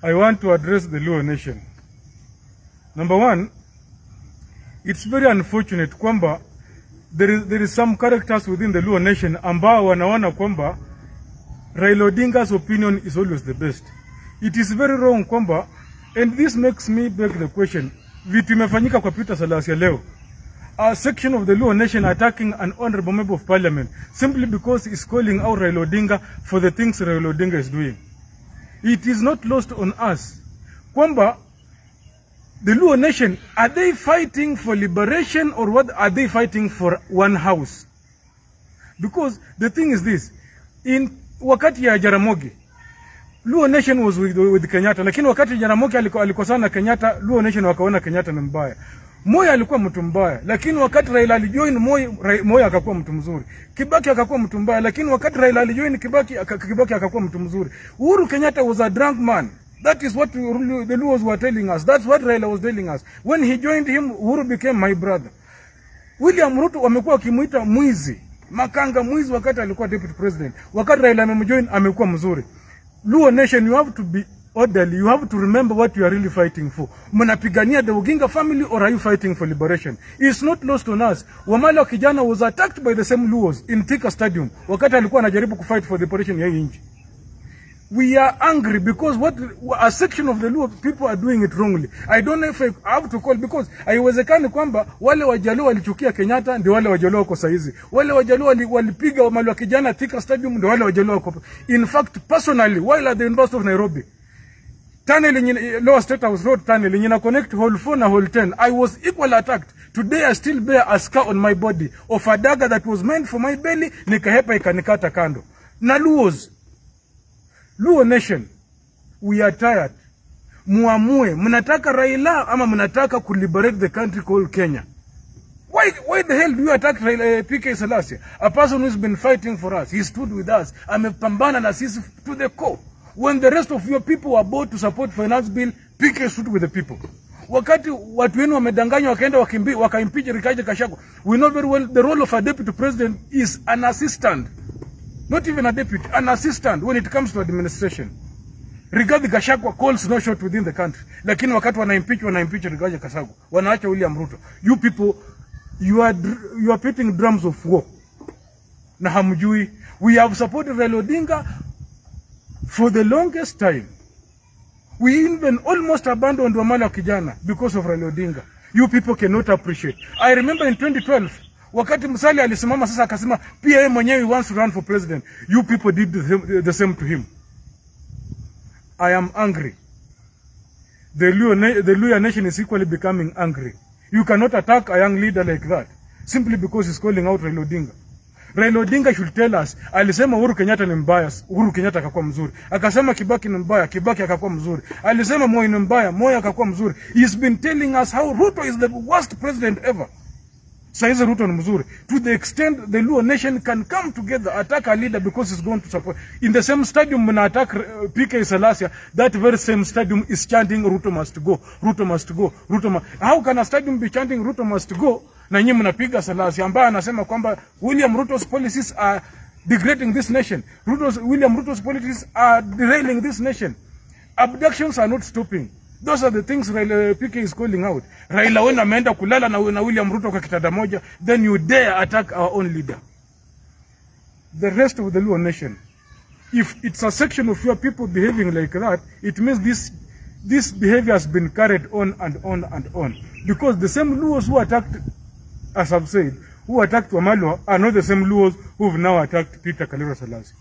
I want to address the Luo nation. Number one, it's very unfortunate kwamba there is some characters within the Luo nation ambao wanaona kwamba Raila Odinga's opinion is always the best. It is very wrong kwamba, and this makes me beg the question, vitu imefanyika kwa Peter Salasya leo. A section of the Luo nation attacking an honorable member of parliament simply because he's calling out Raila Odinga for the things Raila Odinga is doing. It is not lost on us kwamba the Luo nation, are they fighting for liberation or what are they fighting for one house? Because the thing is this, in wakati ya Jaramogi, Luo nation was with Kenyatta, lakini wakati Jaramogi alikosana na Kenyatta, Luo nation wakaona Kenyatta ni mbaya. Moi alikuwa mtu mbaya, lakini wakati Raila alijoin Moi akakuwa mtu mzuri. Kibaki akakuwa mtu mbaya, lakini wakati Raila alijoin Kibaki akakuwa mtu mzuri. Uhuru Kenyatta was a drunk man. That is what the Luos were telling us. That's what Raila was telling us. When he joined him, Uhuru became my brother. William Ruto wamekuwa wakimuita mwizi, makanga mwizi wakati alikuwa deputy president. Wakati Raila amemjoin amekuwa mzuri. Luo nation, you have to be orderly. You have to remember what you are really fighting for. Mnapigania the Oginga family or are you fighting for liberation? It's not lost on us. Wamala kijana was attacked by the same Luos in Thika Stadium wakati alikuwa anajaribu kufight for the liberation ya nchi. We are angry because what a section of the Luo people are doing it wrongly. I don't know if I have to call because haiwezekani kwamba wale Wajaluo walichukia Kenyatta ndio wale Wajaluo wako saizi. Wale Wajaluo walipiga Wamala kijana Thika Stadium ndio wale Wajaluo wako. In fact, personally, while at the University of Nairobi, tunnel in Lower State House Road tunnel in connect hall 4 na hall 10, I was equally attacked. Today I still bear a scar on my body of a dagger that was meant for my belly, nikahepa ikanikata kando. Na Luo nation, we are tired. Muamue, mnataka Raila ama mnataka to liberate the country called Kenya? Why the hell do you attack Raila, PK Salasya? A person who's been fighting for us. He stood with us. Amepambana na sisi to the core. When the rest of your people were about to support finance bill, PK stood with the people. Wakati watu wenu wamedanganywa wakaenda wakaimpeach Rigathi Gachagua. We know very well the role of a deputy president is an assistant. Not even a deputy, an assistant when it comes to administration. Rigathi Gachagua calls no shot within the country. Lakini wakati wanaimpeach Rigathi Gachagua, wanaacha William Ruto. You people, you are beating drums of war. Na hamjui, we have supported Raila Odinga for the longest time. We even almost abandoned Wamala kijana because of Raila Odinga. You people cannot appreciate. I remember in 2012, wakati Musalia alisimama sasa akasema pia yeye mwenyewe wants to run for president. You people did the same to him. I am angry. The Luo nation is equally becoming angry. You cannot attack a young leader like that simply because he's calling out Raila Odinga. Raila Odinga should tell us, alisema Uhuru Kenyatta ni mbaya, Uhuru Kenyatta akakuwa mzuri. Akasema Kibaki ni mbaya, Kibaki akakuwa mzuri. Alisema Moi ni mbaya, Moi akakuwa mzuri. He's been telling us how Ruto is the worst president ever. Saizi Ruto ni mzuri. To the extent the Luo nation can come together, attack a leader because he's going to support. In the same stadium when attack PK Salasya, that very same stadium is chanting Ruto must go, Ruto must go, Ruto must. How can a stadium be chanting Ruto must go? Na nyinyi mnapiga Salasya ambaye anasema kwamba William Ruto's policies are degrading this nation. William Ruto's policies are derailing this nation. Abductions are not stopping. Those are the things Raila PK is calling out. Raila when ameenda kulala na William Ruto kwa kitanda moja, then you dare attack our own leader. The rest of the Luo nation, if it's a section of your people behaving like that, it means this behavior has been carried on and on and on. Because the same Luos who attacked, as I've said, who attacked Wamalwa are not the same Luos who've now attacked Peter Kalira Salasya.